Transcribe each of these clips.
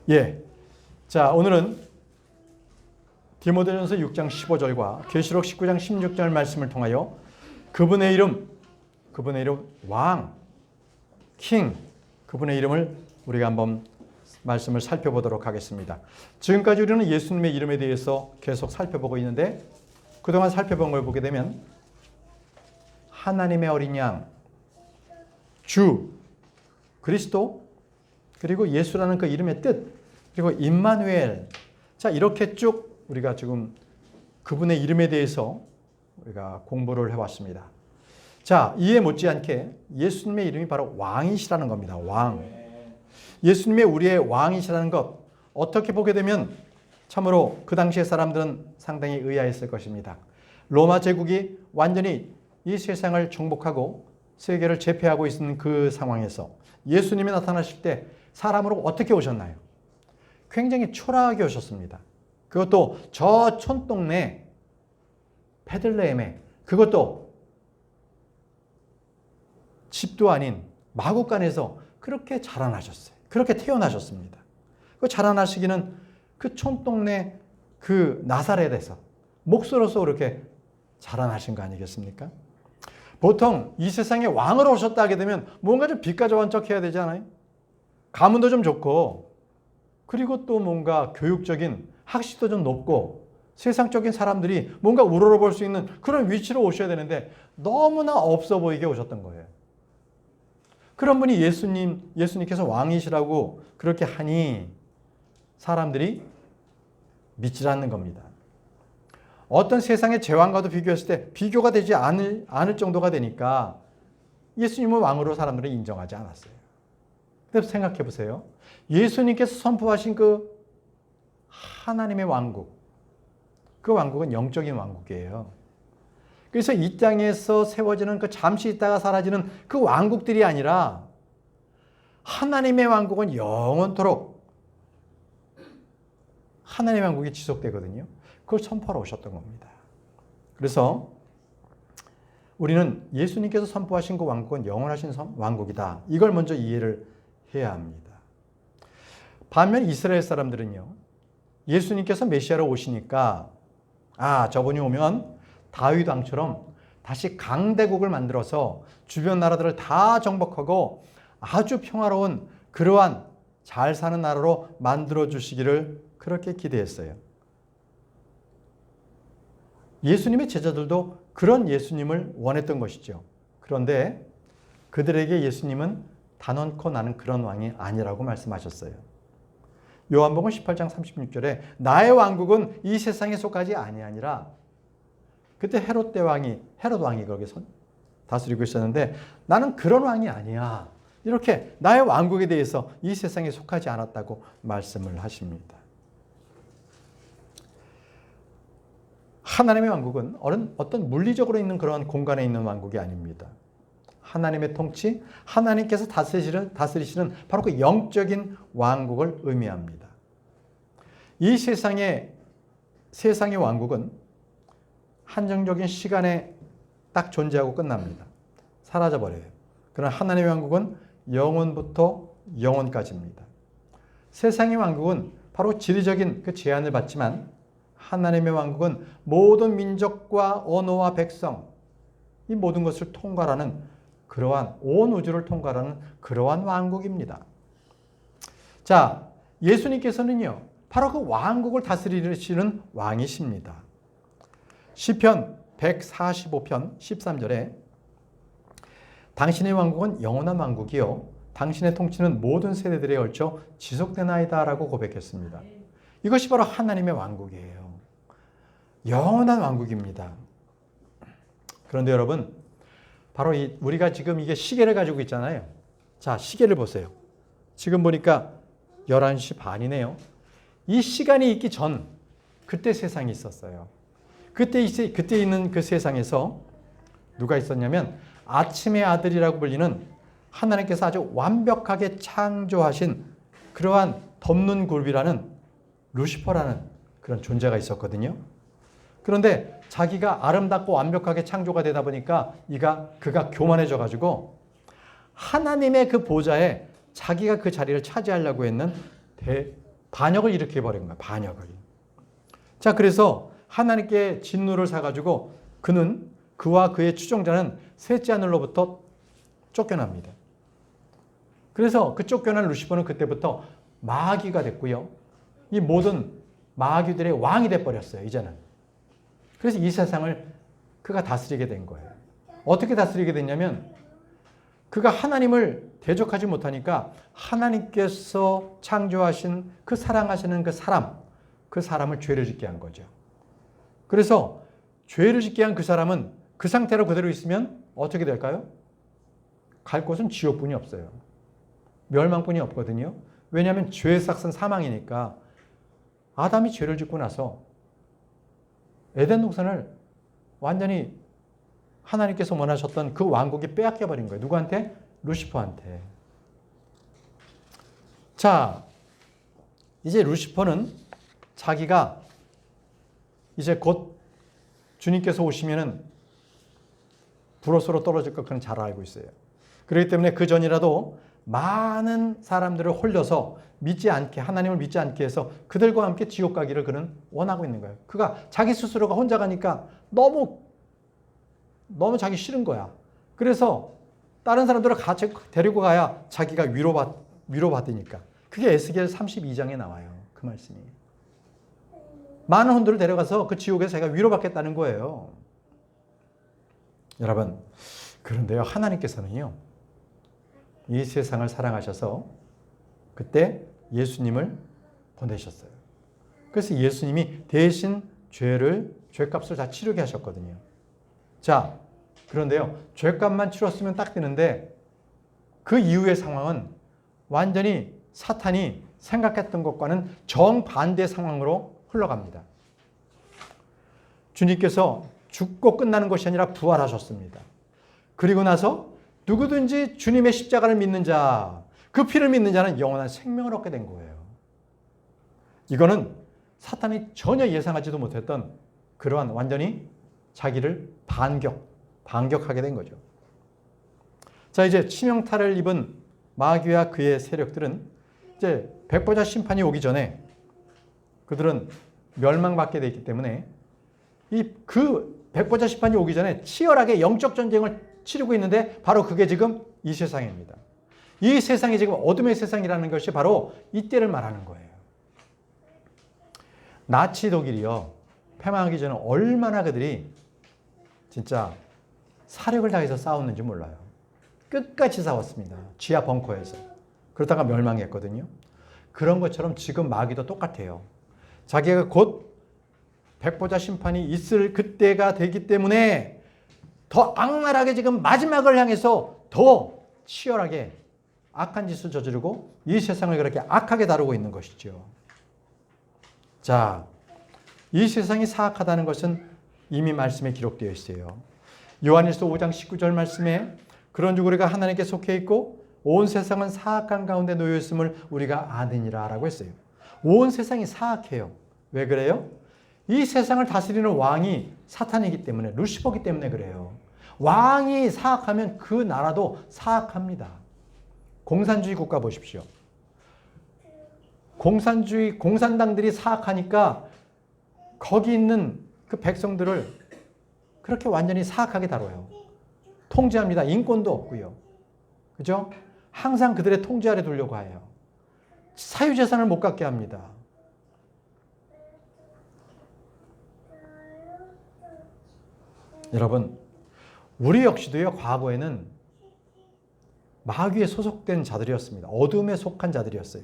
예. 자, 오늘은 디모데전서 6장 15절과 계시록 19장 16절 말씀을 통하여 그분의 이름 왕, 킹, 그분의 이름을 우리가 한번 말씀을 살펴보도록 하겠습니다. 지금까지 우리는 예수님의 이름에 대해서 계속 살펴보고 있는데 그동안 살펴본 걸 보게 되면 하나님의 어린 양, 주, 그리스도, 그리고 예수라는 그 이름의 뜻, 그리고 임마누엘. 자, 이렇게 쭉 우리가 지금 그분의 이름에 대해서 우리가 공부를 해왔습니다. 자, 이에 못지않게 예수님의 이름이 바로 왕이시라는 겁니다. 왕. 예수님의 우리의 왕이시라는 것, 어떻게 보게 되면 참으로 그 당시의 사람들은 상당히 의아했을 것입니다. 로마 제국이 완전히 이 세상을 정복하고 세계를 제패하고 있는 그 상황에서 예수님이 나타나실 때 사람으로 어떻게 오셨나요? 굉장히 초라하게 오셨습니다. 그것도 저 촌동네 베들레헴에, 그것도 집도 아닌 마구간에서 그렇게 자라나셨어요. 그렇게 태어나셨습니다. 그 자라나시기는 그 촌동네 그 나사렛에서 목소로서 그렇게 자라나신 거 아니겠습니까? 보통 이 세상에 왕으로 오셨다 하게 되면 뭔가 좀 빛 가져온 척 해야 되지 않아요? 가문도 좀 좋고, 그리고 또 뭔가 교육적인 학식도 좀 높고, 세상적인 사람들이 뭔가 우러러볼 수 있는 그런 위치로 오셔야 되는데 너무나 없어 보이게 오셨던 거예요. 그런 분이 예수님께서 왕이시라고 그렇게 하니 사람들이 믿지 않는 겁니다. 어떤 세상의 제왕과도 비교했을 때 비교가 되지 않을 정도가 되니까 예수님을 왕으로 사람들은 인정하지 않았어요. 그래서 생각해 보세요. 예수님께서 선포하신 그 하나님의 왕국, 그 왕국은 영적인 왕국이에요. 그래서 이 땅에서 세워지는 그 잠시 있다가 사라지는 그 왕국들이 아니라 하나님의 왕국은 영원토록 하나님의 왕국이 지속되거든요. 그걸 선포하러 오셨던 겁니다. 그래서 우리는 예수님께서 선포하신 그 왕국은 영원하신 왕국이다. 이걸 먼저 이해를 해야 합니다. 반면 이스라엘 사람들은요, 예수님께서 메시아로 오시니까 저분이 오면 다윗 왕처럼 다시 강대국을 만들어서 주변 나라들을 다 정복하고 아주 평화로운 그러한 잘 사는 나라로 만들어 주시기를 그렇게 기대했어요. 예수님의 제자들도 그런 예수님을 원했던 것이죠. 그런데 그들에게 예수님은 단언코 나는 그런 왕이 아니라고 말씀하셨어요. 요한복음 18장 36절에 나의 왕국은 이 세상에 속하지 아니하니라. 그때 헤롯 왕이 거기서 다스리고 있었는데 나는 그런 왕이 아니야. 이렇게 나의 왕국에 대해서 이 세상에 속하지 않았다고 말씀을 하십니다. 하나님의 왕국은 어떤 물리적으로 있는 그런 공간에 있는 왕국이 아닙니다. 하나님의 통치, 하나님께서 다스리시는 바로 그 영적인 왕국을 의미합니다. 이 세상의 왕국은 한정적인 시간에 딱 존재하고 끝납니다. 사라져버려요. 그러나 하나님의 왕국은 영원부터 영원까지입니다. 세상의 왕국은 바로 지리적인 그 제한을 받지만 하나님의 왕국은 모든 민족과 언어와 백성, 이 모든 것을 통괄하는 그러한 온 우주를 통괄하는 그러한 왕국입니다. 자, 예수님께서는요, 바로 그 왕국을 다스리시는 왕이십니다. 시편 145편 13절에 당신의 왕국은 영원한 왕국이요 당신의 통치는 모든 세대들에 걸쳐 지속되나이다 라고 고백했습니다. 이것이 바로 하나님의 왕국이에요. 영원한 왕국입니다. 그런데 여러분, 바로 우리가 지금 이게 시계를 가지고 있잖아요. 자, 시계를 보세요. 지금 보니까 11시 반이네요. 이 시간이 있기 전 그때 세상이 있었어요. 그때 있는 그 세상에서 누가 있었냐면 아침의 아들이라고 불리는 하나님께서 아주 완벽하게 창조하신 그러한 덮는 굴비라는 루시퍼라는 그런 존재가 있었거든요. 그런데 자기가 아름답고 완벽하게 창조가 되다 보니까 그가 교만해져 가지고 하나님의 그 보좌에 자기가 그 자리를 차지하려고 했는 반역을 일으켜버린 거야. 반역을. 자, 그래서 하나님께 진노를 사가지고 그와 그의 추종자는 셋째 하늘로부터 쫓겨납니다. 그래서 그 쫓겨난 루시퍼는 그때부터 마귀가 됐고요. 이 모든 마귀들의 왕이 돼버렸어요. 이제는. 그래서 이 세상을 그가 다스리게 된 거예요. 어떻게 다스리게 됐냐면 그가 하나님을 대적하지 못하니까 하나님께서 창조하신 그 사랑하시는 그 사람을 죄를 짓게 한 거죠. 그래서 죄를 짓게 한 그 사람은 그 상태로 그대로 있으면 어떻게 될까요? 갈 곳은 지옥뿐이 없어요. 멸망뿐이 없거든요. 왜냐하면 죄의 삭은 사망이니까. 아담이 죄를 짓고 나서 에덴 동산을 완전히 하나님께서 원하셨던 그 왕국이 빼앗겨버린 거예요. 누구한테? 루시퍼한테. 자, 이제 루시퍼는 자기가 이제 곧 주님께서 오시면은 불옷으로 떨어질 것 그는 잘 알고 있어요. 그렇기 때문에 그 전이라도 많은 사람들을 홀려서 하나님을 믿지 않게 해서 그들과 함께 지옥 가기를 그는 원하고 있는 거예요. 그가 자기 스스로가 혼자 가니까 너무 자기 싫은 거야. 그래서 다른 사람들을 같이 데리고 가야 자기가 위로받으니까. 그게 에스겔 32장에 나와요. 그 말씀이. 많은 혼들을 데려가서 그 지옥에서 자기가 위로받겠다는 거예요. 여러분, 그런데요, 하나님께서는요, 이 세상을 사랑하셔서 그때 예수님을 보내셨어요. 그래서 예수님이 대신 죄값을 다 치르게 하셨거든요. 자, 그런데요, 죄값만 치렀으면 딱 되는데 그 이후의 상황은 완전히 사탄이 생각했던 것과는 정반대 상황으로 흘러갑니다. 주님께서 죽고 끝나는 것이 아니라 부활하셨습니다. 그리고 나서 누구든지 주님의 십자가를 믿는 자, 그 피를 믿는 자는 영원한 생명을 얻게 된 거예요. 이거는 사탄이 전혀 예상하지도 못했던 그러한 완전히 자기를 반격하게 된 거죠. 자, 이제 치명타를 입은 마귀와 그의 세력들은 이제 백보자 심판이 오기 전에 그들은 멸망받게 되어 있기 때문에 그 백보자 심판이 오기 전에 치열하게 영적 전쟁을 치르고 있는데 바로 그게 지금 이 세상입니다. 이 세상이 지금 어둠의 세상이라는 것이 바로 이때를 말하는 거예요. 나치 독일이요, 패망하기 전에 얼마나 그들이 진짜 사력을 다해서 싸웠는지 몰라요. 끝까지 싸웠습니다. 지하 벙커에서. 그러다가 멸망했거든요. 그런 것처럼 지금 마귀도 똑같아요. 자기가 곧 백보자 심판이 있을 그때가 되기 때문에 더 악랄하게 지금 마지막을 향해서 더 치열하게 악한 짓을 저지르고 이 세상을 그렇게 악하게 다루고 있는 것이죠. 자, 이 세상이 사악하다는 것은 이미 말씀에 기록되어 있어요. 요한일서 5장 19절 말씀에 그런즉 우리가 하나님께 속해 있고 온 세상은 사악한 가운데 놓여 있음을 우리가 아느니라 라고 했어요. 온 세상이 사악해요. 왜 그래요? 이 세상을 다스리는 왕이 사탄이기 때문에, 루시퍼이기 때문에 그래요. 왕이 사악하면 그 나라도 사악합니다. 공산주의 국가 보십시오. 공산당들이 사악하니까 거기 있는 그 백성들을 그렇게 완전히 사악하게 다뤄요. 통제합니다. 인권도 없고요. 그죠? 항상 그들의 통제 아래 두려고 해요. 사유재산을 못 갖게 합니다. 여러분, 우리 역시도요, 과거에는 마귀에 소속된 자들이었습니다. 어둠에 속한 자들이었어요.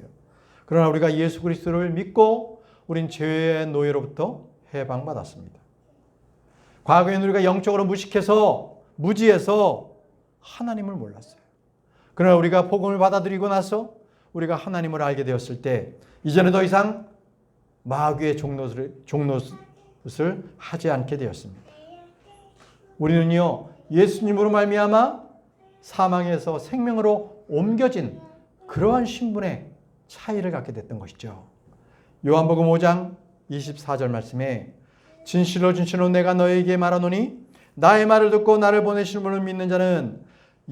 그러나 우리가 예수 그리스도를 믿고 우린 죄의 노예로부터 해방받았습니다. 과거에는 우리가 영적으로 무지해서 하나님을 몰랐어요. 그러나 우리가 복음을 받아들이고 나서 우리가 하나님을 알게 되었을 때 이제는 더 이상 마귀의 종노릇을 하지 않게 되었습니다. 우리는요, 예수님으로 말미암아 사망에서 생명으로 옮겨진 그러한 신분의 차이를 갖게 됐던 것이죠. 요한복음 5장 24절 말씀에 진실로 진실로 내가 너에게 말하노니 나의 말을 듣고 나를 보내신 분을 믿는 자는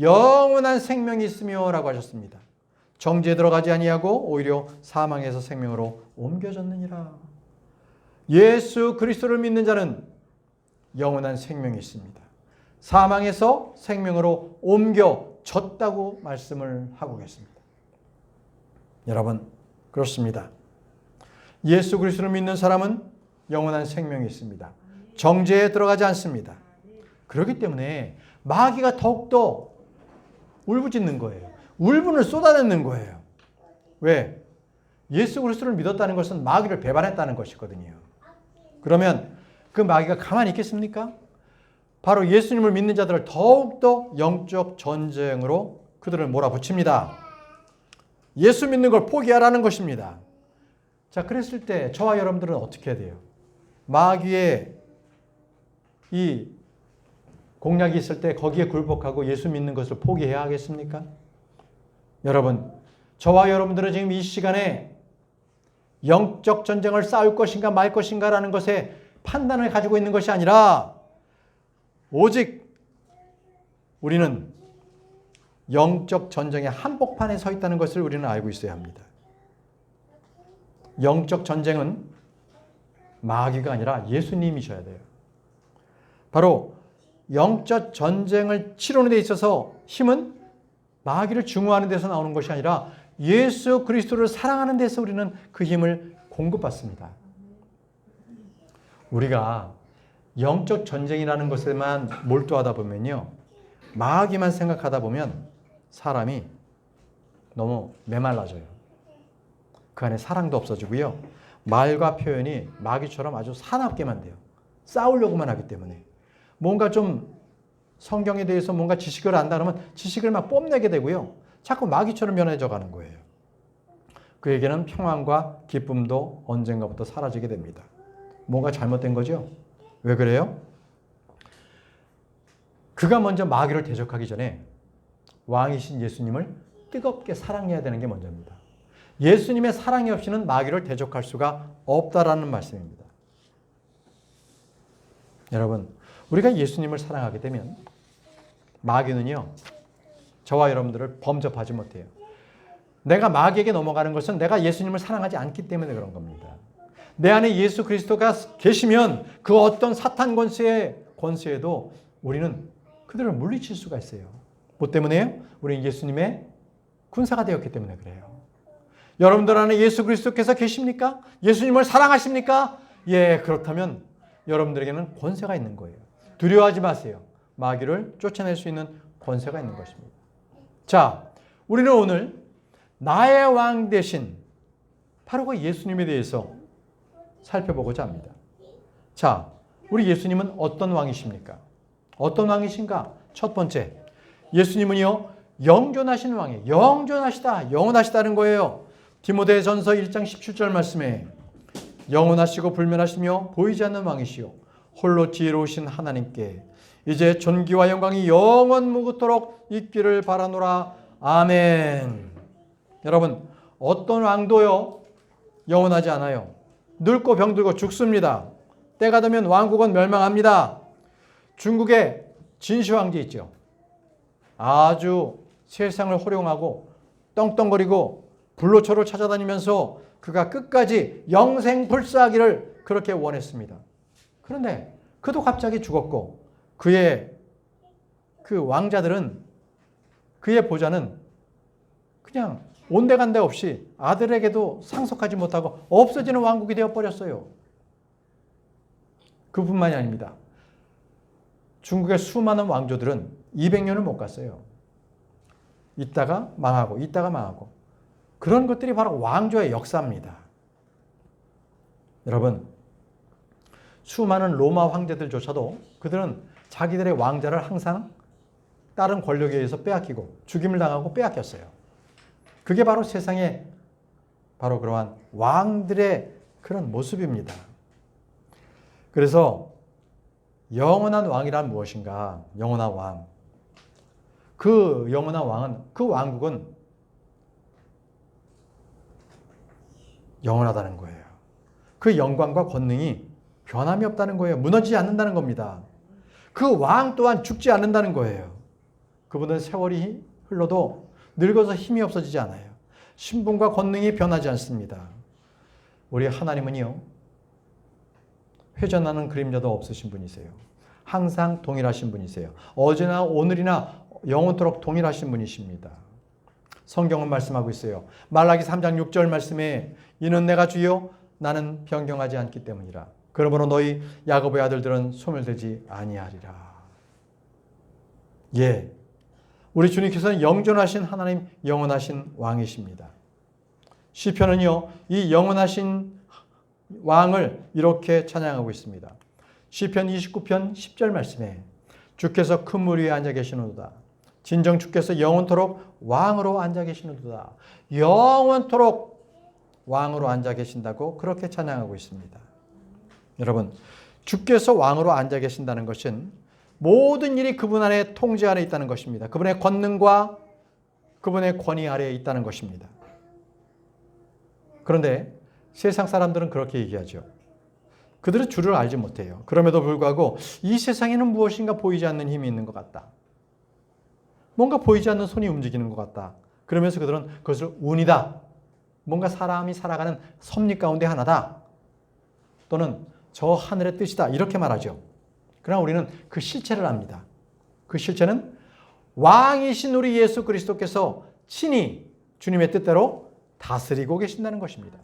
영원한 생명이 있으며 라고 하셨습니다. 정죄에 들어가지 아니하고 오히려 사망에서 생명으로 옮겨졌느니라. 예수 그리스도를 믿는 자는 영원한 생명이 있습니다. 사망에서 생명으로 옮겨졌다고 말씀을 하고 계십니다. 여러분, 그렇습니다. 예수 그리스도를 믿는 사람은 영원한 생명이 있습니다. 정죄에 들어가지 않습니다. 그렇기 때문에 마귀가 더욱더 울부짖는 거예요. 울분을 쏟아내는 거예요. 왜? 예수 그리스도를 믿었다는 것은 마귀를 배반했다는 것이거든요. 그러면 그 마귀가 가만히 있겠습니까? 바로 예수님을 믿는 자들을 더욱더 영적 전쟁으로 그들을 몰아붙입니다. 예수 믿는 걸 포기하라는 것입니다. 자, 그랬을 때 저와 여러분들은 어떻게 해야 돼요? 마귀의 이 공략이 있을 때 거기에 굴복하고 예수 믿는 것을 포기해야 하겠습니까? 여러분, 저와 여러분들은 지금 이 시간에 영적 전쟁을 싸울 것인가 말 것인가라는 것에 판단을 가지고 있는 것이 아니라 오직 우리는 영적 전쟁의 한복판에 서 있다는 것을 우리는 알고 있어야 합니다. 영적 전쟁은 마귀가 아니라 예수님이셔야 돼요. 바로 영적 전쟁을 치르는 데 있어서 힘은 마귀를 증오하는 데서 나오는 것이 아니라 예수 그리스도를 사랑하는 데서 우리는 그 힘을 공급받습니다. 우리가 영적 전쟁이라는 것에만 몰두하다 보면요, 마귀만 생각하다 보면 사람이 너무 메말라져요. 그 안에 사랑도 없어지고요, 말과 표현이 마귀처럼 아주 사납게만 돼요. 싸우려고만 하기 때문에. 뭔가 좀 성경에 대해서 뭔가 지식을 안다 그러면 지식을 막 뽐내게 되고요, 자꾸 마귀처럼 변해져 가는 거예요. 그에게는 평안과 기쁨도 언젠가부터 사라지게 됩니다. 뭔가 잘못된 거죠? 왜 그래요? 그가 먼저 마귀를 대적하기 전에 왕이신 예수님을 뜨겁게 사랑해야 되는 게 먼저입니다. 예수님의 사랑이 없이는 마귀를 대적할 수가 없다라는 말씀입니다. 여러분, 우리가 예수님을 사랑하게 되면 마귀는요, 저와 여러분들을 범접하지 못해요. 내가 마귀에게 넘어가는 것은 내가 예수님을 사랑하지 않기 때문에 그런 겁니다. 내 안에 예수 그리스도가 계시면 그 어떤 사탄 권세에도 우리는 그들을 물리칠 수가 있어요. 뭐 때문에요? 우리는 예수님의 군사가 되었기 때문에 그래요. 여러분들 안에 예수 그리스도께서 계십니까? 예수님을 사랑하십니까? 예, 그렇다면 여러분들에게는 권세가 있는 거예요. 두려워하지 마세요. 마귀를 쫓아낼 수 있는 권세가 있는 것입니다. 자, 우리는 오늘 나의 왕 대신 바로 그 예수님에 대해서 살펴보고자 합니다. 자, 우리 예수님은 어떤 왕이십니까? 어떤 왕이신가? 첫 번째, 예수님은요, 영존하신 왕이에요. 영존하시다, 영원하시다는 거예요. 디모데전서 1장 17절 말씀에 영원하시고 불멸하시며 보이지 않는 왕이시요 홀로 지혜로우신 하나님께 이제 존귀와 영광이 영원 무궁토록 있기를 바라노라. 아멘. 여러분, 어떤 왕도요, 영원하지 않아요. 늙고 병들고 죽습니다. 때가 되면 왕국은 멸망합니다. 중국의 진시황제 있죠. 아주 세상을 호령하고 떵떵거리고 불로초를 찾아다니면서 그가 끝까지 영생불사하기를 그렇게 원했습니다. 그런데 그도 갑자기 죽었고 그의 그 왕자들은, 그의 보좌는 그냥 온데간데 없이 아들에게도 상속하지 못하고 없어지는 왕국이 되어버렸어요. 그뿐만이 아닙니다. 중국의 수많은 왕조들은 200년을 못 갔어요. 있다가 망하고 있다가 망하고. 그런 것들이 바로 왕조의 역사입니다. 여러분, 수많은 로마 황제들조차도 그들은 자기들의 왕자를 항상 다른 권력에 의해서 빼앗기고 죽임을 당하고 빼앗겼어요. 그게 바로 세상의 바로 그러한 왕들의 그런 모습입니다. 그래서 영원한 왕이란 무엇인가? 영원한 왕. 그 영원한 왕은, 그 왕국은 영원하다는 거예요. 그 영광과 권능이 변함이 없다는 거예요. 무너지지 않는다는 겁니다. 그 왕 또한 죽지 않는다는 거예요. 그분은 세월이 흘러도 늙어서 힘이 없어지지 않아요. 신분과 권능이 변하지 않습니다. 우리 하나님은요, 회전하는 그림자도 없으신 분이세요. 항상 동일하신 분이세요. 어제나 오늘이나 영원토록 동일하신 분이십니다. 성경은 말씀하고 있어요. 말라기 3장 6절 말씀에 이는 내가 주여 나는 변경하지 않기 때문이라. 그러므로 너희 야곱의 아들들은 소멸되지 아니하리라. 예, 우리 주님께서는 영존하신 하나님, 영원하신 왕이십니다. 시편은요, 이 영원하신 왕을 이렇게 찬양하고 있습니다. 시편 29편 10절 말씀에 주께서 큰 물 위에 앉아 계시노도다. 진정 주께서 영원토록 왕으로 앉아 계시노도다. 영원토록 왕으로 앉아 계신다고 그렇게 찬양하고 있습니다. 여러분, 주께서 왕으로 앉아 계신다는 것은 모든 일이 그분 안에 통제 아래 있다는 것입니다. 그분의 권능과 그분의 권위 아래에 있다는 것입니다. 그런데 세상 사람들은 그렇게 얘기하죠. 그들은 주를 알지 못해요. 그럼에도 불구하고 이 세상에는 무엇인가 보이지 않는 힘이 있는 것 같다. 뭔가 보이지 않는 손이 움직이는 것 같다. 그러면서 그들은 그것을 운이다. 뭔가 사람이 살아가는 섭리 가운데 하나다. 또는 저 하늘의 뜻이다. 이렇게 말하죠. 그러나 우리는 그 실체를 압니다. 그 실체는 왕이신 우리 예수 그리스도께서 친히 주님의 뜻대로 다스리고 계신다는 것입니다.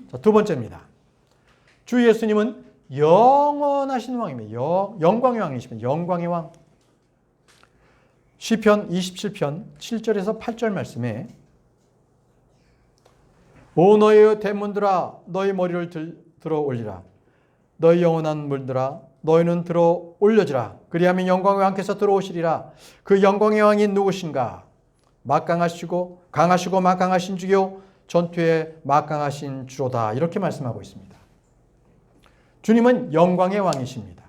자, 두 번째입니다. 주 예수님은 영원하신 왕입니다. 영광의 왕이십니다. 영광의 왕. 시편 27편 7절에서 8절 말씀에 오 너희의 대문들아 너희 머리를 들어 올리라. 너희 영원한 문들아 너희는 들어 올려지라. 그리하면 영광의 왕께서 들어오시리라. 그 영광의 왕이 누구신가? 막강하시고 강하시고 막강하신 주요 전투에 막강하신 주로다. 이렇게 말씀하고 있습니다. 주님은 영광의 왕이십니다.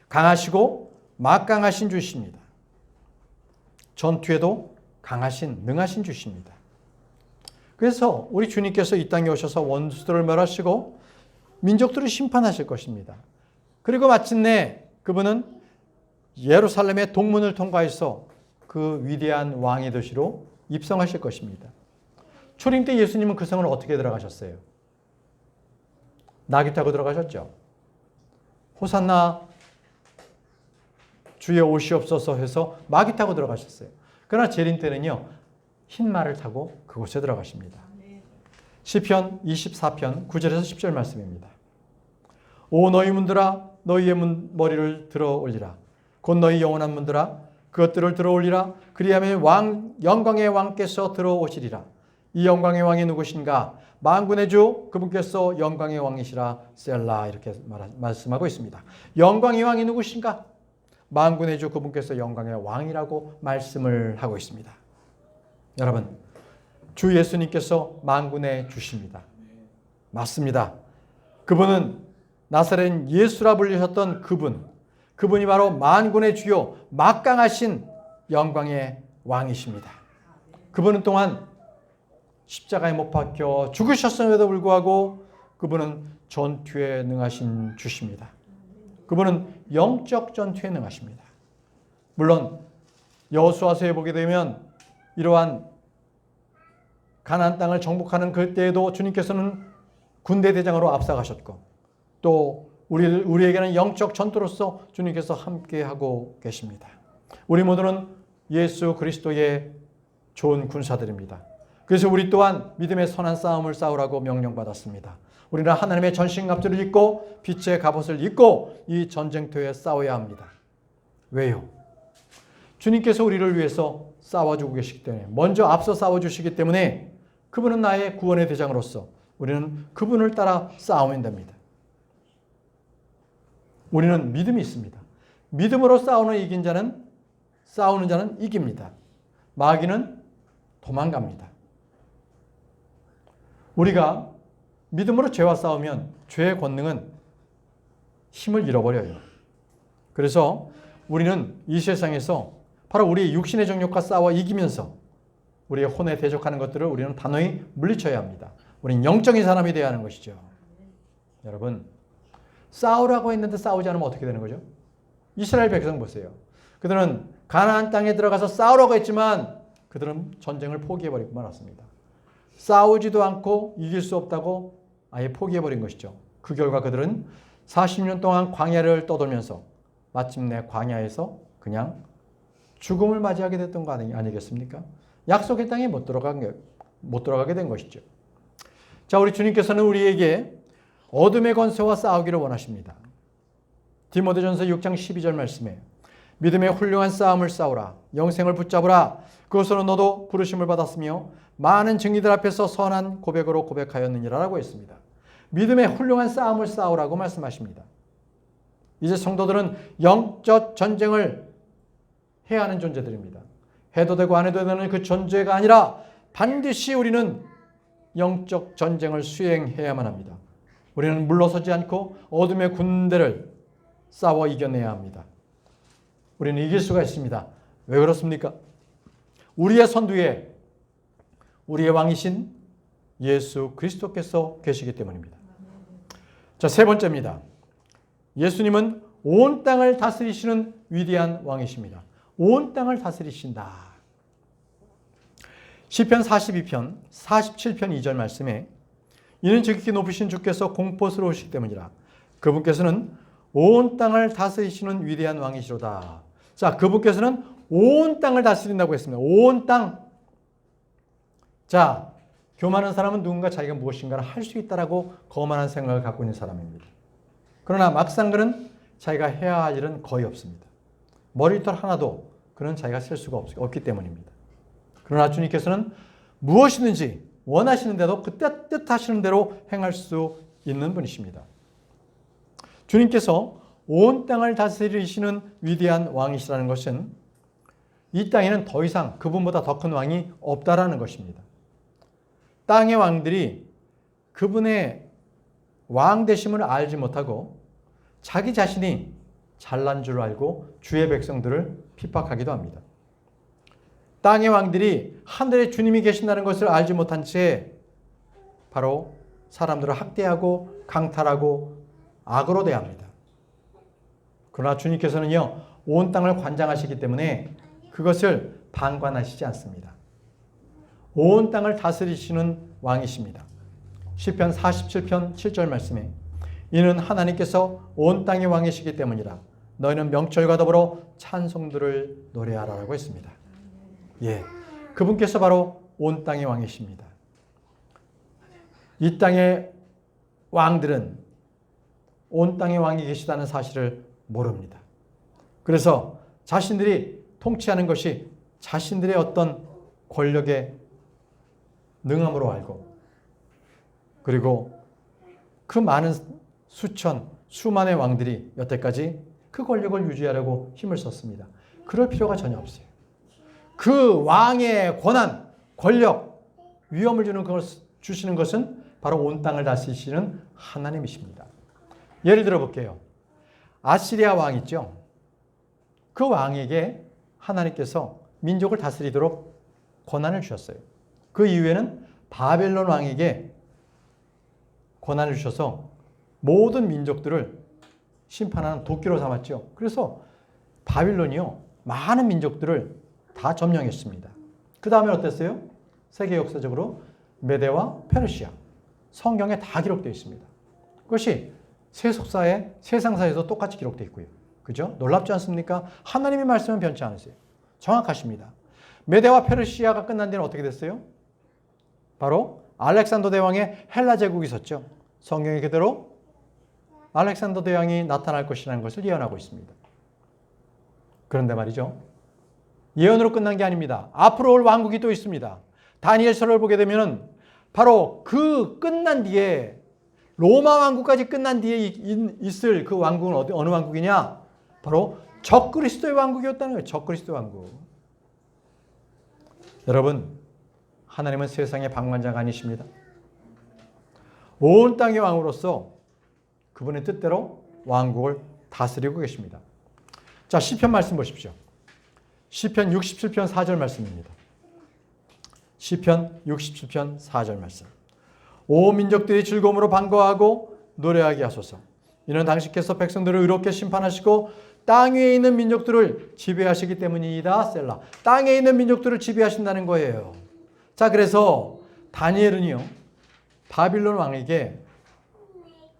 강하시고 막강하신 주십니다. 전투에도 강하신 능하신 주십니다. 그래서 우리 주님께서 이 땅에 오셔서 원수들을 멸하시고 민족들을 심판하실 것입니다. 그리고 마침내 그분은 예루살렘의 동문을 통과해서 그 위대한 왕의 도시로 입성하실 것입니다. 초림 때 예수님은 그 성을 어떻게 들어가셨어요? 나귀 타고 들어가셨죠. 호산나 주의 오시옵소서 해서 마귀 타고 들어가셨어요. 그러나 재림 때는요, 흰 말을 타고 그곳에 들어가십니다. 시편 24편 9절에서 10절 말씀입니다. 오 너희 문들아 너희의 머리를 들어 올리라. 곧 너희 영원한 문들아 그것들을 들어 올리라. 그리하면 영광의 왕께서 들어오시리라. 이 영광의 왕이 누구신가? 만군의 주 그분께서 영광의 왕이시라. 셀라. 이렇게 말씀하고 있습니다. 영광의 왕이 누구신가? 만군의 주 그분께서 영광의 왕이라고 말씀을 하고 있습니다. 여러분, 주 예수님께서 만군의 주십니다. 맞습니다. 그분은 나사렛 예수라 불리셨던 그분이 바로 만군의 주요 막강하신 영광의 왕이십니다. 그분은 또한 십자가에 못 박혀 죽으셨음에도 불구하고 그분은 전투에 능하신 주십니다. 그분은 영적 전투에 능하십니다. 물론 여호수아서에 보게 되면 이러한 가나안 땅을 정복하는 그때에도 주님께서는 군대 대장으로 앞서가셨고 또 우리에게는 영적 전투로서 주님께서 함께하고 계십니다. 우리 모두는 예수 그리스도의 좋은 군사들입니다. 그래서 우리 또한 믿음의 선한 싸움을 싸우라고 명령받았습니다. 우리는 하나님의 전신갑주를 입고 빛의 갑옷을 입고 이 전쟁터에 싸워야 합니다. 왜요? 주님께서 우리를 위해서 싸워주고 계시기 때문에, 먼저 앞서 싸워주시기 때문에 그분은 나의 구원의 대장으로서 우리는 그분을 따라 싸우면 됩니다. 우리는 믿음이 있습니다. 믿음으로 싸우는 자는 이깁니다. 마귀는 도망갑니다. 우리가 믿음으로 죄와 싸우면 죄의 권능은 힘을 잃어버려요. 그래서 우리는 이 세상에서 바로 우리의 육신의 정욕과 싸워 이기면서 우리의 혼에 대적하는 것들을 우리는 단호히 물리쳐야 합니다. 우리는 영적인 사람이 되어야 하는 것이죠. 여러분, 싸우라고 했는데 싸우지 않으면 어떻게 되는 거죠? 이스라엘 백성 보세요. 그들은 가나안 땅에 들어가서 싸우라고 했지만 그들은 전쟁을 포기해버리고 말았습니다. 싸우지도 않고 이길 수 없다고 아예 포기해버린 것이죠. 그 결과 그들은 40년 동안 광야를 떠돌면서 마침내 광야에서 그냥 죽음을 맞이하게 됐던 거 아니겠습니까? 약속의 땅에 못 들어가게 된 것이죠. 자, 우리 주님께서는 우리에게 어둠의 권세와 싸우기를 원하십니다. 디모데전서 6장 12절 말씀에 믿음의 훌륭한 싸움을 싸우라. 영생을 붙잡으라. 그것으로 너도 부르심을 받았으며 많은 증인들 앞에서 선한 고백으로 고백하였느니라 라고 했습니다. 믿음의 훌륭한 싸움을 싸우라고 말씀하십니다. 이제 성도들은 영적 전쟁을 해야 하는 존재들입니다. 해도 되고 안 해도 되는 그 존재가 아니라 반드시 우리는 영적 전쟁을 수행해야만 합니다. 우리는 물러서지 않고 어둠의 군대를 싸워 이겨내야 합니다. 우리는 이길 수가 있습니다. 왜 그렇습니까? 우리의 선두에 우리의 왕이신 예수 그리스도께서 계시기 때문입니다. 자, 세 번째입니다. 예수님은 온 땅을 다스리시는 위대한 왕이십니다. 온 땅을 다스리신다. 시편 42편, 47편 2절 말씀에 이는 지극히 높으신 주께서 공포스러우시기 때문이라. 그분께서는 온 땅을 다스리시는 위대한 왕이시로다. 자, 그분께서는 온 땅을 다스린다고 했습니다. 온 땅. 자, 교만한 사람은 누군가 자기가 무엇인가를 할 수 있다라고 거만한 생각을 갖고 있는 사람입니다. 그러나 막상 그는 자기가 해야 할 일은 거의 없습니다. 머리털 하나도 그는 자기가 쓸 수가 없기 때문입니다. 그러나 주님께서는 무엇이든지 원하시는 대로 그 뜻하시는 대로 행할 수 있는 분이십니다. 주님께서 온 땅을 다스리시는 위대한 왕이시라는 것은 이 땅에는 더 이상 그분보다 더 큰 왕이 없다라는 것입니다. 땅의 왕들이 그분의 왕 되심을 알지 못하고 자기 자신이 잘난 줄 알고 주의 백성들을 핍박하기도 합니다. 땅의 왕들이 하늘에 주님이 계신다는 것을 알지 못한 채 바로 사람들을 학대하고 강탈하고 악으로 대합니다. 그러나 주님께서는요, 온 땅을 관장하시기 때문에 그것을 방관하시지 않습니다. 온 땅을 다스리시는 왕이십니다. 시편 47편 7절 말씀에 이는 하나님께서 온 땅의 왕이시기 때문이라. 너희는 명철과 더불어 찬송들을 노래하라라고 했습니다. 예, 그분께서 바로 온 땅의 왕이십니다. 이 땅의 왕들은 온 땅의 왕이 계시다는 사실을 모릅니다. 그래서 자신들이 통치하는 것이 자신들의 어떤 권력의 능함으로 알고, 그리고 그 많은 수많은 왕들이 여태까지 그 권력을 유지하려고 힘을 썼습니다. 그럴 필요가 전혀 없어요. 그 왕의 권한, 권력, 위엄을 주시는 것은 바로 온 땅을 다스리시는 하나님이십니다. 예를 들어 볼게요. 아시리아 왕 있죠? 그 왕에게 하나님께서 민족을 다스리도록 권한을 주셨어요. 그 이후에는 바벨론 왕에게 권한을 주셔서 모든 민족들을 심판하는 도끼로 삼았죠. 그래서 바빌론이요, 많은 민족들을 다 점령했습니다. 그 다음에 어땠어요? 세계 역사적으로 메데와 페르시아, 성경에 다 기록되어 있습니다. 그것이 세상사에서 똑같이 기록되어 있고요. 그죠? 놀랍지 않습니까? 하나님의 말씀은 변치 않으세요. 정확하십니다. 메데와 페르시아가 끝난 뒤는 어떻게 됐어요? 바로 알렉산더 대왕의 헬라 제국이 있었죠. 성경이 그대로 알렉산더 대왕이 나타날 것이라는 것을 예언하고 있습니다. 그런데 말이죠, 예언으로 끝난 게 아닙니다. 앞으로 올 왕국이 또 있습니다. 다니엘서를 보게 되면 바로 그 끝난 뒤에, 로마 왕국까지 끝난 뒤에 있을 그 왕국은 어느 왕국이냐? 바로 적그리스도의 왕국이었다는 거예요. 적그리스도의 왕국. 여러분, 하나님은 세상의 방관자가 아니십니다. 온 땅의 왕으로서 그분의 뜻대로 왕국을 다스리고 계십니다. 자, 시편 말씀 보십시오. 시편 67편 4절 말씀입니다. 시편 67편 4절 말씀. 오 민족들이 즐거움으로 반가워하고 노래하게 하소서. 이는 당신께서 백성들을 의롭게 심판하시고 땅 위에 있는 민족들을 지배하시기 때문이다. 셀라. 땅에 있는 민족들을 지배하신다는 거예요. 자, 그래서 다니엘은요, 바빌론 왕에게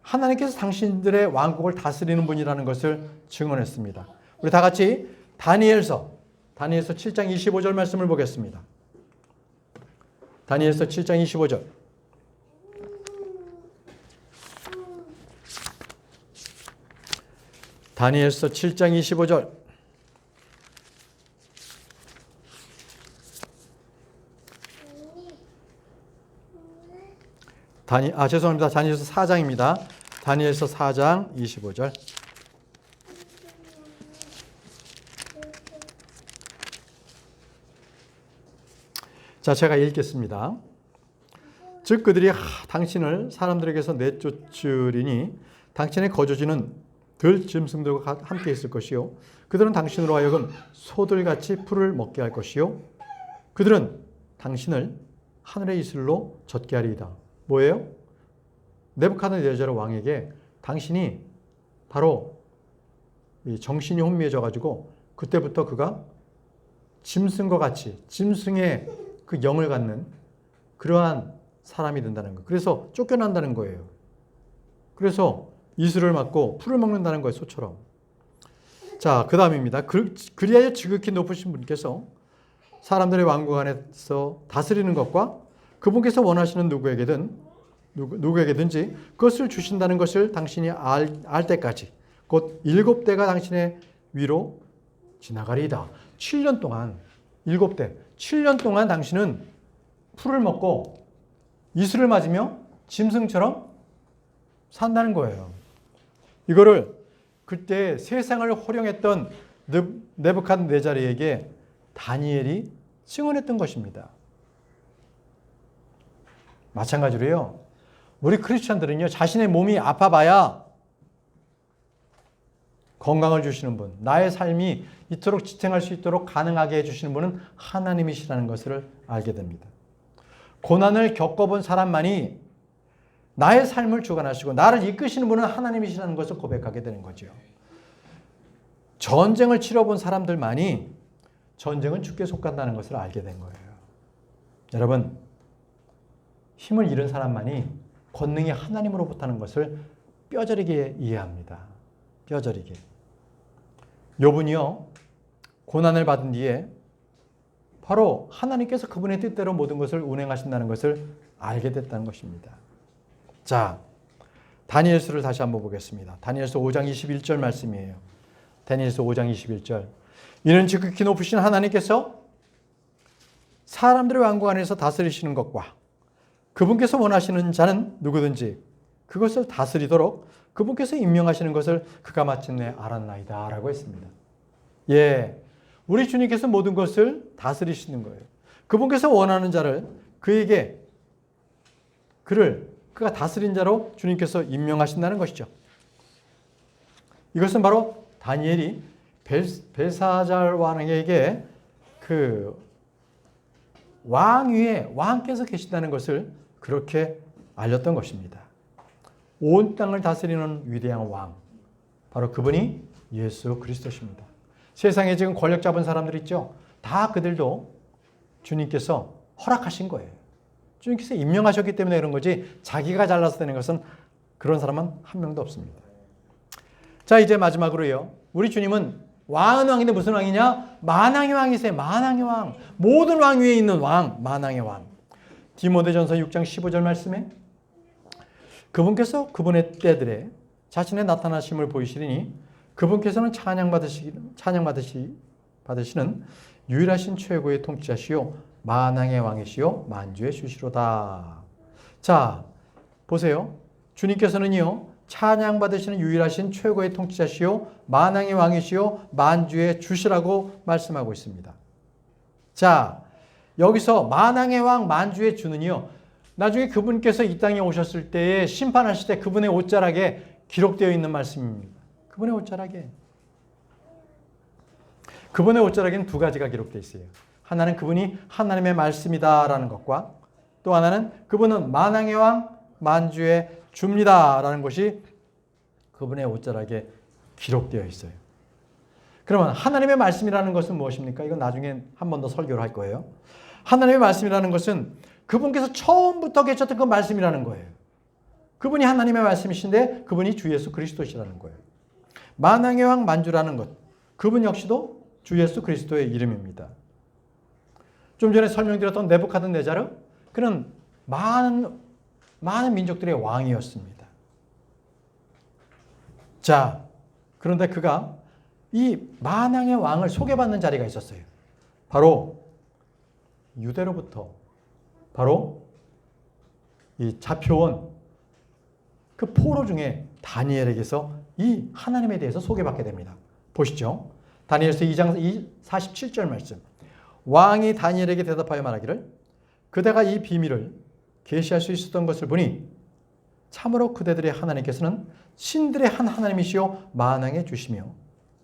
하나님께서 당신들의 왕국을 다스리는 분이라는 것을 증언했습니다. 우리 다 같이 다니엘서 7장 25절 말씀을 보겠습니다. 다니엘서 7장 25절. 다니엘서 7장 25절. 죄송합니다. 다니엘서 4장입니다. 다니엘서 4장 25절. 자, 제가 읽겠습니다. 즉 그들이 당신을 사람들에게서 내쫓으리니 당신의 거저지는 들 짐승들과 함께 있을 것이요 그들은 당신으로 하여금 소들같이 풀을 먹게 할 것이요 그들은 당신을 하늘의 이슬로 젖게 하리이다. 뭐예요? 네부카드네잘 왕에게 당신이 바로 정신이 혼미해져 가지고 그때부터 그가 짐승과 같이 짐승의 그 영을 갖는 그러한 사람이 된다는 거. 그래서 쫓겨난다는 거예요. 그래서 이슬을 맞고 풀을 먹는다는 거예요. 소처럼. 자, 그 다음입니다. 그리하여 지극히 높으신 분께서 사람들의 왕국 안에서 다스리는 것과 그분께서 원하시는 누구에게든지 그것을 주신다는 것을 당신이 알 때까지 곧 7대가 당신의 위로 지나가리이다. 7년 동안 7년 동안 당신은 풀을 먹고 이슬을 맞으며 짐승처럼 산다는 거예요. 이거를 그때 세상을 호령했던 네부갓네자르에게 다니엘이 증언했던 것입니다. 마찬가지로요. 우리 크리스천들은요. 자신의 몸이 아파봐야 건강을 주시는 분, 나의 삶이 이토록 지탱할 수 있도록 가능하게 해주시는 분은 하나님이시라는 것을 알게 됩니다. 고난을 겪어본 사람만이 나의 삶을 주관하시고 나를 이끄시는 분은 하나님이시라는 것을 고백하게 되는 거죠. 전쟁을 치러본 사람들만이 전쟁은 주께 속한다는 것을 알게 된 거예요. 여러분, 힘을 잃은 사람만이 권능이 하나님으로부터 하는 것을 뼈저리게 이해합니다. 뼈저리게. 욥은요, 고난을 받은 뒤에 바로 하나님께서 그분의 뜻대로 모든 것을 운행하신다는 것을 알게 됐다는 것입니다. 자, 다니엘서를 다시 한번 보겠습니다. 다니엘서 5장 21절 말씀이에요. 다니엘서 5장 21절. 이는 지극히 높으신 하나님께서 사람들의 왕국 안에서 다스리시는 것과 그분께서 원하시는 자는 누구든지 그것을 다스리도록 그분께서 임명하시는 것을 그가 마침내 알았나이다 라고 했습니다. 예, 우리 주님께서 모든 것을 다스리시는 거예요. 그분께서 원하는 자를 그가 다스린 자로 주님께서 임명하신다는 것이죠. 이것은 바로 다니엘이 벨사잘 왕에게 그 왕위에 왕께서 계신다는 것을 그렇게 알렸던 것입니다. 온 땅을 다스리는 위대한 왕, 바로 그분이 예수 그리스도십니다. 세상에 지금 권력 잡은 사람들 있죠? 다 그들도 주님께서 허락하신 거예요. 주님께서 임명하셨기 때문에 그런 거지 자기가 잘나서 되는 것은 그런 사람은 한 명도 없습니다. 자, 이제 마지막으로요. 우리 주님은 왕은 왕인데 무슨 왕이냐? 만왕의 왕이세요. 만왕의 왕. 모든 왕 위에 있는 왕, 만왕의 왕. 디모데전서 6장 15절 말씀에 그분께서 그분의 때들에 자신의 나타나심을 보이시리니 그분께서는 찬양받으시는 유일하신 최고의 통치자시요 만왕의 왕이시요 만주의 주시로다. 자, 보세요. 주님께서는요. 찬양받으시는 유일하신 최고의 통치자시요 만왕의 왕이시요 만주의 주시라고 말씀하고 있습니다. 자, 여기서 만왕의 왕 만주의 주는요. 나중에 그분께서 이 땅에 오셨을 때에 심판하실 때 그분의 옷자락에 기록되어 있는 말씀입니다. 그분의 옷자락에. 그분의 옷자락에는 두 가지가 기록되어 있어요. 하나는 그분이 하나님의 말씀이다라는 것과 또 하나는 그분은 만왕의 왕 만주의 주입니다라는 것이 그분의 옷자락에 기록되어 있어요. 그러면 하나님의 말씀이라는 것은 무엇입니까? 이건 나중에 한 번 더 설교를 할 거예요. 하나님의 말씀이라는 것은 그분께서 처음부터 계셨던 그 말씀이라는 거예요. 그분이 하나님의 말씀이신데 그분이 주 예수 그리스도시라는 거예요. 만왕의 왕 만주라는 것, 그분 역시도 주 예수 그리스도의 이름입니다. 좀 전에 설명드렸던 네부갓네자르, 그는 많은 민족들의 왕이었습니다. 자, 그런데 그가 이 만왕의 왕을 소개받는 자리가 있었어요. 바로 유대로부터 바로 이 잡혀온 그 포로 중에 다니엘에게서 이 하나님에 대해서 소개받게 됩니다. 보시죠. 다니엘서 2장 47절 말씀. 왕이 다니엘에게 대답하여 말하기를 그대가 이 비밀을 계시할 수 있었던 것을 보니 참으로 그대들의 하나님께서는 신들의 한 하나님이시요 만왕의 주시며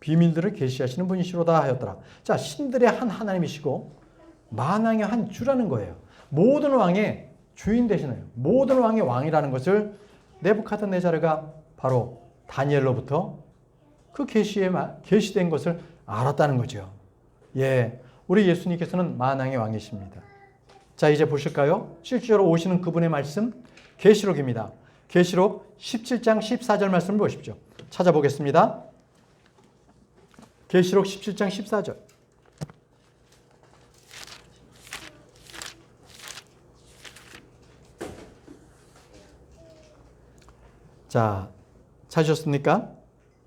비밀들을 계시하시는 분이시로다 하였더라. 자, 신들의 한 하나님이시고 만왕의 한 주라는 거예요. 모든 왕의 주인 되시나요? 모든 왕의 왕이라는 것을 네부갓네자르가 바로 다니엘로부터 그 계시된 것을 알았다는 거죠. 예, 우리 예수님께서는 만왕의 왕이십니다. 자, 이제 보실까요? 실제로 오시는 그분의 말씀 계시록입니다. 계시록 17장 14절 말씀을 보십시오. 찾아보겠습니다. 계시록 17장 14절. 자, 찾으셨습니까?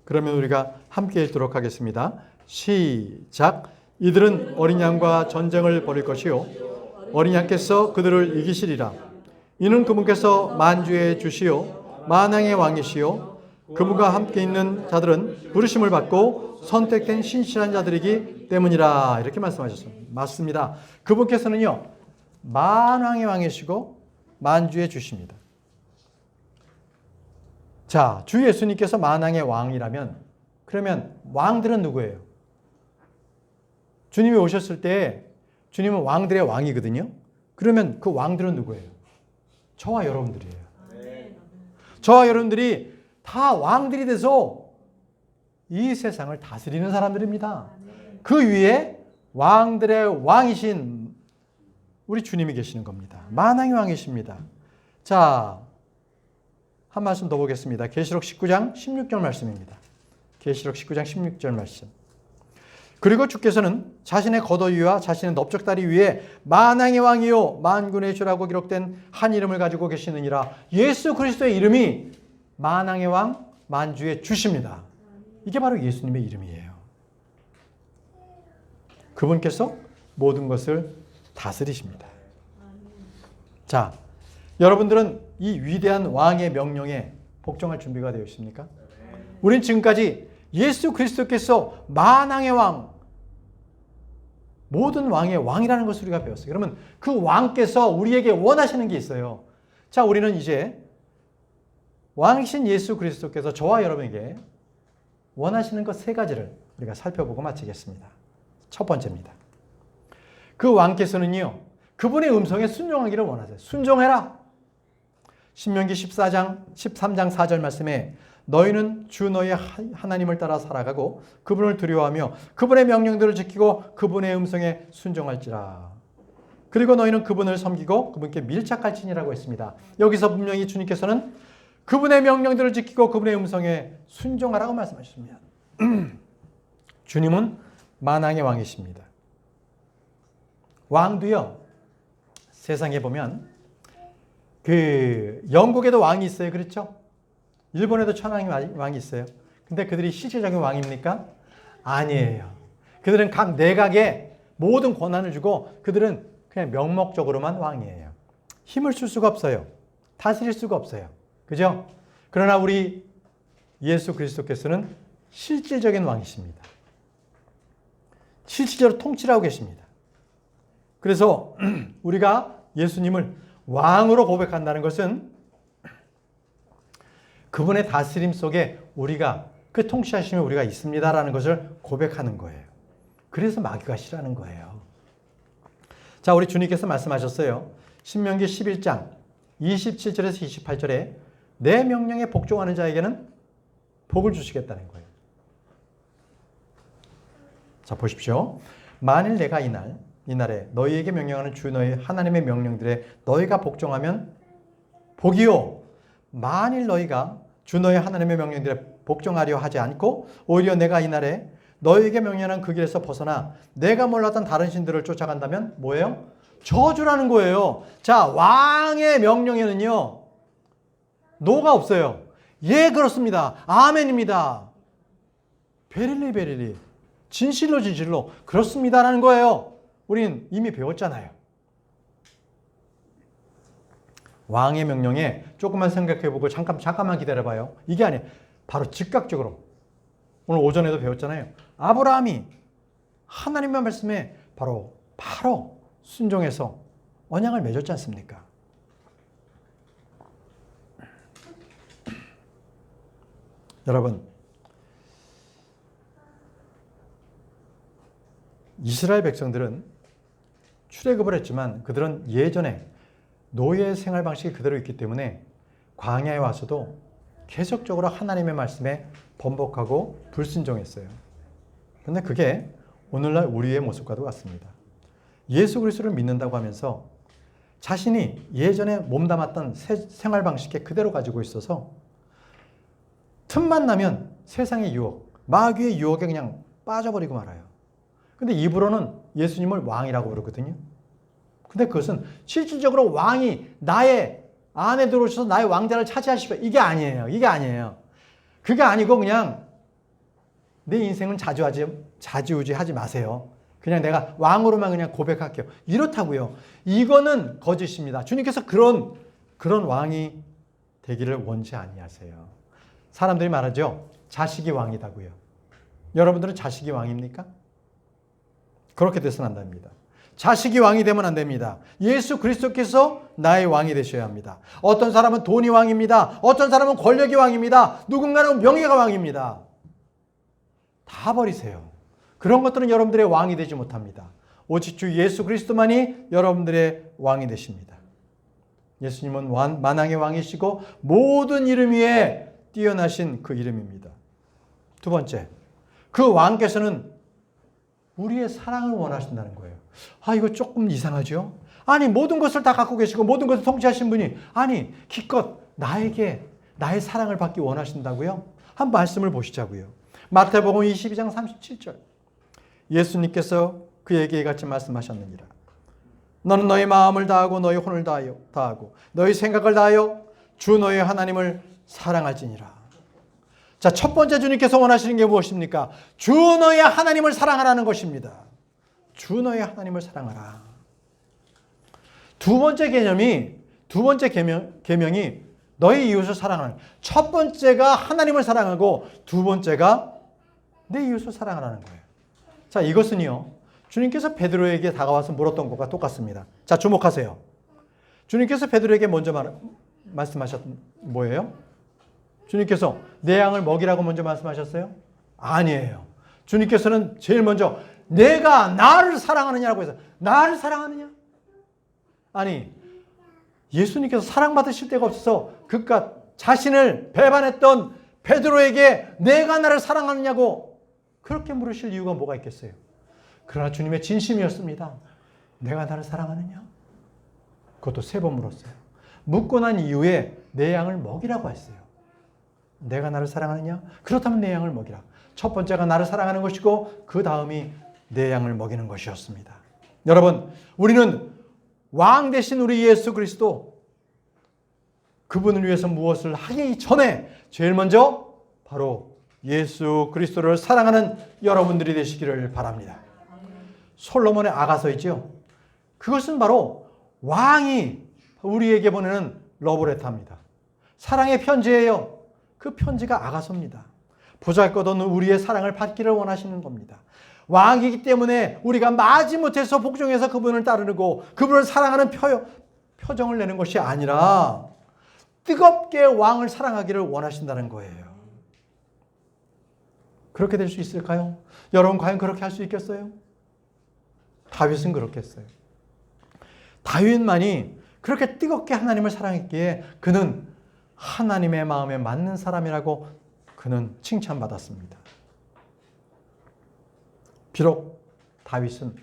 그러면 우리가 함께 읽도록 하겠습니다. 시작. 이들은 어린 양과 전쟁을 벌일 것이요 어린 양께서 그들을 이기시리라. 이는 그분께서 만주의 주시요 만왕의 왕이시요 그분과 함께 있는 자들은 부르심을 받고 선택된 신실한 자들이기 때문이라. 이렇게 말씀하셨습니다. 맞습니다. 그분께서는요 만왕의 왕이시고 만주의 주십니다. 자, 주 예수님께서 만왕의 왕이라면 그러면 왕들은 누구예요? 주님이 오셨을 때 주님은 왕들의 왕이거든요. 그러면 그 왕들은 누구예요? 저와 여러분들이에요. 저와 여러분들이 다 왕들이 돼서 이 세상을 다스리는 사람들입니다. 그 위에 왕들의 왕이신 우리 주님이 계시는 겁니다. 만왕의 왕이십니다. 자, 한 말씀 더 보겠습니다. 계시록 19장 16절 말씀입니다. 계시록 19장 16절 말씀. 그리고 주께서는 자신의 겉옷 위와 자신의 넓적다리 위에 만왕의 왕이요 만군의 주라고 기록된 한 이름을 가지고 계시느니라. 예수 그리스도의 이름이 만왕의 왕 만주의 주십니다. 이게 바로 예수님의 이름이에요. 그분께서 모든 것을 다스리십니다. 자, 여러분들은 이 위대한 왕의 명령에 복종할 준비가 되어 있습니까? 우린 지금까지 예수 그리스도께서 만왕의 왕, 모든 왕의 왕이라는 것을 우리가 배웠어요. 그러면 그 왕께서 우리에게 원하시는 게 있어요. 자, 우리는 이제 왕이신 예수 그리스도께서 저와 여러분에게 원하시는 것 세 가지를 우리가 살펴보고 마치겠습니다. 첫 번째입니다. 그 왕께서는요, 그분의 음성에 순종하기를 원하세요. 순종해라. 신명기 13장 4절 말씀에 너희는 주 너희의 하나님을 따라 살아가고 그분을 두려워하며 그분의 명령들을 지키고 그분의 음성에 순종할지라. 그리고 너희는 그분을 섬기고 그분께 밀착할지니라고 했습니다. 여기서 분명히 주님께서는 그분의 명령들을 지키고 그분의 음성에 순종하라고 말씀하셨습니다. 주님은 만왕의 왕이십니다. 왕도요, 세상에 보면 영국에도 왕이 있어요. 그렇죠? 일본에도 천황의 왕이 있어요. 근데 그들이 실질적인 왕입니까? 아니에요. 그들은 각 내각에 모든 권한을 주고 그들은 그냥 명목적으로만 왕이에요. 힘을 쓸 수가 없어요. 다스릴 수가 없어요. 그죠? 그러나 우리 예수 그리스도께서는 실질적인 왕이십니다. 실질적으로 통치를 하고 계십니다. 그래서 우리가 예수님을 왕으로 고백한다는 것은 그분의 다스림 속에 우리가 그 통치하심에 우리가 있습니다라는 것을 고백하는 거예요. 그래서 마귀가 싫어하는 거예요. 자, 우리 주님께서 말씀하셨어요. 신명기 11장 27절에서 28절에 내 명령에 복종하는 자에게는 복을 주시겠다는 거예요. 자, 보십시오. 만일 내가 이날에 너희에게 명령하는 주 너희 하나님의 명령들에 너희가 복종하면 복이요. 만일 너희가 주 너희 하나님의 명령들에 복종하려 하지 않고 오히려 내가 이날에 너희에게 명령하는 그 길에서 벗어나 내가 몰랐던 다른 신들을 쫓아간다면 뭐예요? 저주라는 거예요. 자, 왕의 명령에는요, 노가 없어요. 예, 그렇습니다. 아멘입니다. 베릴리 베릴리. 진실로 진실로 그렇습니다라는 거예요. 우린 이미 배웠잖아요. 왕의 명령에 조금만 생각해보고 잠깐만 기다려봐요. 이게 아니에요. 바로 즉각적으로. 오늘 오전에도 배웠잖아요. 아브라함이 하나님의 말씀에 바로 순종해서 언약을 맺었지 않습니까? 여러분, 이스라엘 백성들은 출애굽을 했지만 그들은 예전에 노예 생활 방식이 그대로 있기 때문에 광야에 와서도 계속적으로 하나님의 말씀에 번복하고 불순종했어요. 그런데 그게 오늘날 우리의 모습과도 같습니다. 예수 그리스도를 믿는다고 하면서 자신이 예전에 몸담았던 생활 방식에 그대로 가지고 있어서 틈만 나면 세상의 유혹, 마귀의 유혹에 그냥 빠져버리고 말아요. 근데 입으로는 예수님을 왕이라고 부르거든요. 근데 그것은 실질적으로 왕이 나의 안에 들어오셔서 나의 왕자를 차지하시고 이게 아니에요. 이게 아니에요. 그게 아니고 그냥 내 인생은 자지우지하지 마세요. 그냥 내가 왕으로만 그냥 고백할게요. 이렇다고요. 이거는 거짓입니다. 주님께서 그런 왕이 되기를 원치 아니하세요. 사람들이 말하죠. 자식이 왕이다고요. 여러분들은 자식이 왕입니까? 그렇게 돼서는 안 됩니다. 자식이 왕이 되면 안 됩니다. 예수 그리스도께서 나의 왕이 되셔야 합니다. 어떤 사람은 돈이 왕입니다. 어떤 사람은 권력이 왕입니다. 누군가는 명예가 왕입니다. 다 버리세요. 그런 것들은 여러분들의 왕이 되지 못합니다. 오직 주 예수 그리스도만이 여러분들의 왕이 되십니다. 예수님은 만왕의 왕이시고 모든 이름 위에 뛰어나신 그 이름입니다. 두 번째, 그 왕께서는 우리의 사랑을 원하신다는 거예요. 아, 이거 조금 이상하죠? 아니, 모든 것을 다 갖고 계시고 모든 것을 통치하신 분이 아니, 기껏 나에게 나의 사랑을 받기 원하신다고요? 한 말씀을 보시자고요. 마태복음 22장 37절. 예수님께서 그에게 같이 말씀하셨느니라. 너는 너희 마음을 다하고 너희 혼을 다하고 너희 생각을 다하여 주 너희 하나님을 사랑할지니라. 자, 첫 번째 주님께서 원하시는 게 무엇입니까? 주 너희 하나님을 사랑하라는 것입니다. 주 너희 하나님을 사랑하라. 두 번째 계명이 너희 이웃을 사랑하는. 첫 번째가 하나님을 사랑하고 두 번째가 내 이웃을 사랑하라는 거예요. 자, 이것은요, 주님께서 베드로에게 다가와서 물었던 것과 똑같습니다. 자, 주목하세요. 주님께서 베드로에게 먼저 말씀하셨던 뭐예요? 주님께서 내 양을 먹이라고 먼저 말씀하셨어요? 아니에요. 주님께서는 제일 먼저 내가 나를 사랑하느냐라고 해서 나를 사랑하느냐? 아니, 예수님께서 사랑받으실 데가 없어서 그깟 자신을 배반했던 베드로에게 내가 나를 사랑하느냐고 그렇게 물으실 이유가 뭐가 있겠어요? 그러나 주님의 진심이었습니다. 내가 나를 사랑하느냐? 그것도 3번 물었어요. 묻고 난 이후에 내 양을 먹이라고 했어요. 내가 나를 사랑하느냐? 그렇다면 내 양을 먹이라. 첫 번째가 나를 사랑하는 것이고 그 다음이 내 양을 먹이는 것이었습니다. 여러분, 우리는 왕 대신 우리 예수 그리스도 그분을 위해서 무엇을 하기 전에 제일 먼저 바로 예수 그리스도를 사랑하는 여러분들이 되시기를 바랍니다. 솔로몬의 아가서이죠. 그것은 바로 왕이 우리에게 보내는 러브레터입니다. 사랑의 편지예요. 그 편지가 아가서입니다. 보잘것없는 우리의 사랑을 받기를 원하시는 겁니다. 왕이기 때문에 우리가 마지못해서 복종해서 그분을 따르고 그분을 사랑하는 표정을 내는 것이 아니라 뜨겁게 왕을 사랑하기를 원하신다는 거예요. 그렇게 될 수 있을까요? 여러분, 과연 그렇게 할 수 있겠어요? 다윗은 그렇게 했어요. 다윗만이 그렇게 뜨겁게 하나님을 사랑했기에 그는 하나님의 마음에 맞는 사람이라고 그는 칭찬받았습니다. 비록 다윗은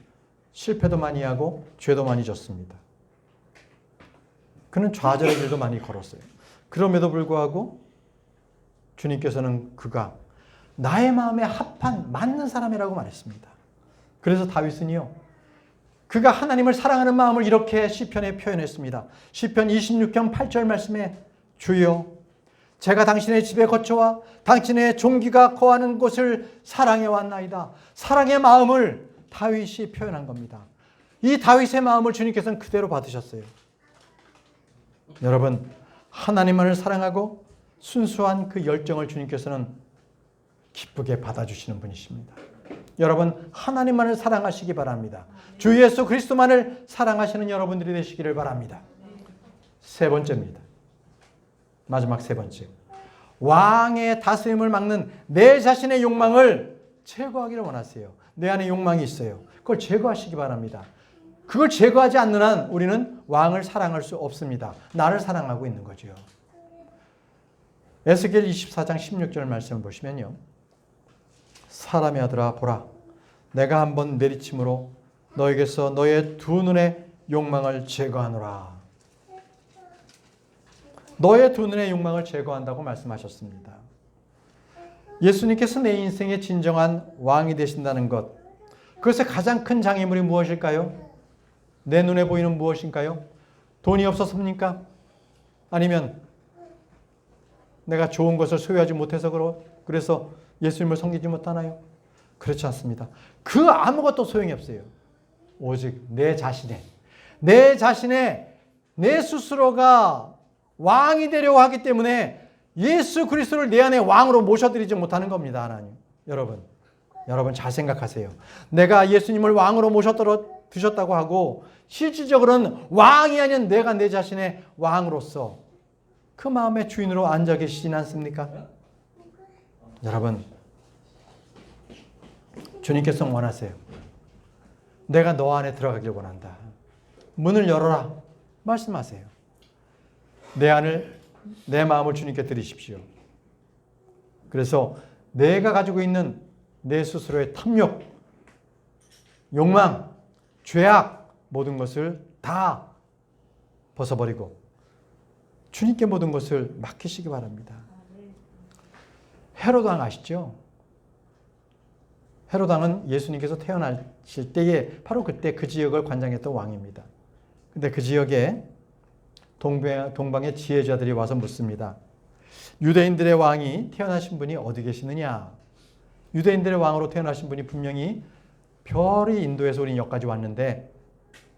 실패도 많이 하고 죄도 많이 졌습니다. 그는 좌절의 길도 많이 걸었어요. 그럼에도 불구하고 주님께서는 그가 나의 마음에 합한 맞는 사람이라고 말했습니다. 그래서 다윗은요, 그가 하나님을 사랑하는 마음을 이렇게 시편에 표현했습니다. 시편 26편 8절 말씀에 주여 제가 당신의 집에 거쳐와 당신의 종기가 거하는 곳을 사랑해 왔나이다. 사랑의 마음을 다윗이 표현한 겁니다. 이 다윗의 마음을 주님께서는 그대로 받으셨어요. 여러분, 하나님만을 사랑하고 순수한 그 열정을 주님께서는 기쁘게 받아주시는 분이십니다. 여러분, 하나님만을 사랑하시기 바랍니다. 주 예수 그리스도만을 사랑하시는 여러분들이 되시기를 바랍니다. 세 번째입니다. 마지막 세 번째. 왕의 다스림을 막는 내 자신의 욕망을 제거하기를 원하세요. 내 안에 욕망이 있어요. 그걸 제거하시기 바랍니다. 그걸 제거하지 않는 한 우리는 왕을 사랑할 수 없습니다. 나를 사랑하고 있는 거죠. 에스겔 24장 16절 말씀을 보시면요. 사람의 아들아 보라 내가 한번 내리침으로 너에게서 너의 두 눈의 욕망을 제거하노라. 너의 두 눈의 욕망을 제거한다고 말씀하셨습니다. 예수님께서 내 인생의 진정한 왕이 되신다는 것, 그것의 가장 큰 장애물이 무엇일까요? 내 눈에 보이는 무엇인가요? 돈이 없었습니까? 아니면 내가 좋은 것을 소유하지 못해서 그래서 예수님을 섬기지 못하나요? 그렇지 않습니다. 그 아무것도 소용이 없어요. 오직 내 스스로가 왕이 되려고 하기 때문에 예수 그리스도를 내 안에 왕으로 모셔드리지 못하는 겁니다. 하나님. 여러분 잘 생각하세요. 내가 예수님을 왕으로 모셔드셨다고 하고 실질적으로는 왕이 아닌 내가 내 자신의 왕으로서 그 마음의 주인으로 앉아 계시진 않습니까? 여러분, 주님께서 원하세요. 내가 너 안에 들어가길 원한다. 문을 열어라. 말씀하세요. 내 마음을 주님께 드리십시오. 그래서 내가 가지고 있는 내 스스로의 탐욕, 욕망, 죄악 모든 것을 다 벗어버리고 주님께 모든 것을 맡기시기 바랍니다. 헤롯 왕 아시죠? 헤롯 왕은 예수님께서 태어나실 때에 바로 그때 그 지역을 관장했던 왕입니다. 근데 그 지역에 동방의 지혜자들이 와서 묻습니다. 유대인들의 왕이 태어나신 분이 어디 계시느냐? 유대인들의 왕으로 태어나신 분이 분명히 별이 인도에서 우리 여기까지 왔는데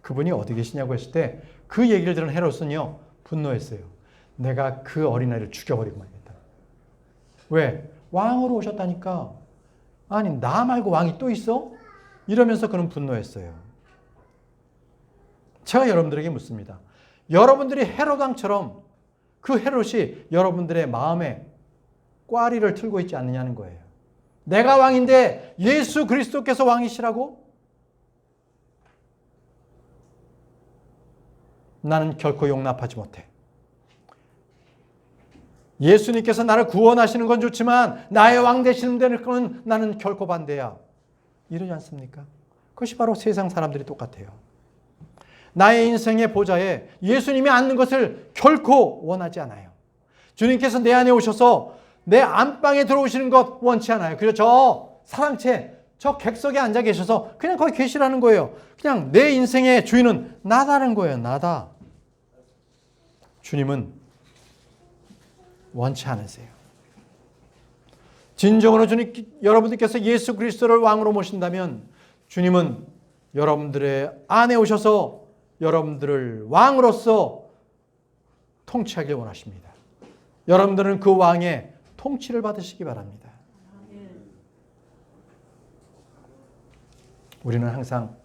그분이 어디 계시냐고 했을 때 그 얘기를 들은 헤롯은요 분노했어요. 내가 그 어린아이를 죽여버리고 말겠다. 왜? 왕으로 오셨다니까. 아니 나 말고 왕이 또 있어? 이러면서 그는 분노했어요. 제가 여러분들에게 묻습니다. 여러분들이 헤롯 왕처럼 그 헤롯이 여러분들의 마음에 꽈리를 틀고 있지 않느냐는 거예요. 내가 왕인데 예수 그리스도께서 왕이시라고? 나는 결코 용납하지 못해. 예수님께서 나를 구원하시는 건 좋지만 나의 왕 되시는 데는 나는 결코 반대야. 이러지 않습니까? 그것이 바로 세상 사람들이 똑같아요. 나의 인생의 보좌에 예수님이 앉는 것을 결코 원하지 않아요. 주님께서 내 안에 오셔서 내 안방에 들어오시는 것 원치 않아요. 그래서 저 사랑채, 저 객석에 앉아 계셔서 그냥 거기 계시라는 거예요. 그냥 내 인생의 주인은 나다는 거예요. 나다. 주님은 원치 않으세요. 진정으로 여러분들께서 예수 그리스도를 왕으로 모신다면 주님은 여러분들의 안에 오셔서 여러분들을 왕으로서 통치하길 원하십니다. 여러분들은 그 왕의 통치를 받으시기 바랍니다. 우리는 항상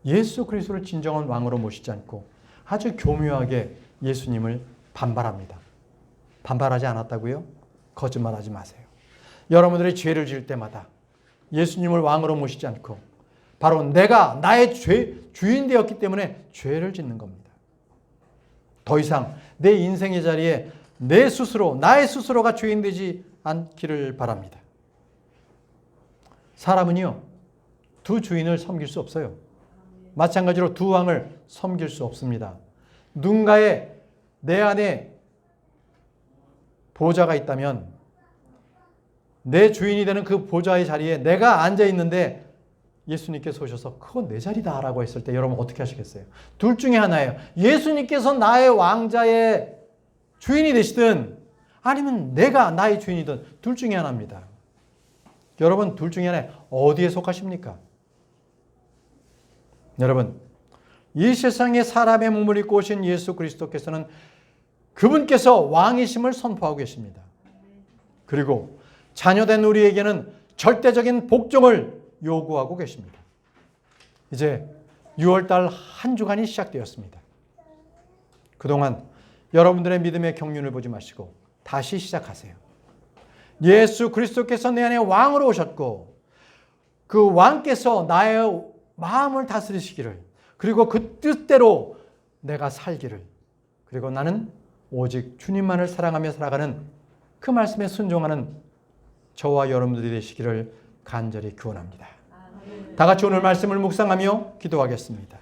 예수 그리스도를 진정한 왕으로 모시지 않고 아주 교묘하게 예수님을 반발합니다. 반발하지 않았다고요? 거짓말하지 마세요. 여러분들이 죄를 지을 때마다 예수님을 왕으로 모시지 않고 바로 내가 나의 주인 되었기 때문에 죄를 짓는 겁니다. 더 이상 내 인생의 자리에 나의 스스로가 주인 되지 않기를 바랍니다. 사람은요, 두 주인을 섬길 수 없어요. 마찬가지로 두 왕을 섬길 수 없습니다. 누군가의 내 안에 보좌가 있다면 내 주인이 되는 그 보좌의 자리에 내가 앉아 있는데 예수님께서 오셔서 그건 내 자리다 라고 했을 때 여러분 어떻게 하시겠어요? 둘 중에 하나예요. 예수님께서 나의 왕자의 주인이 되시든 아니면 내가 나의 주인이든 둘 중에 하나입니다. 여러분 둘 중에 하나 어디에 속하십니까? 여러분 이 세상에 사람의 몸을 입고 오신 예수 그리스도께서는 그분께서 왕이심을 선포하고 계십니다. 그리고 자녀된 우리에게는 절대적인 복종을 요구하고 계십니다. 이제 6월달 한 주간이 시작되었습니다. 그동안 여러분들의 믿음의 경륜을 보지 마시고 다시 시작하세요. 예수 그리스도께서 내 안에 왕으로 오셨고 그 왕께서 나의 마음을 다스리시기를 그리고 그 뜻대로 내가 살기를 그리고 나는 오직 주님만을 사랑하며 살아가는 그 말씀에 순종하는 저와 여러분들이 되시기를 간절히 기원합니다. 다 같이 오늘 말씀을 묵상하며 기도하겠습니다.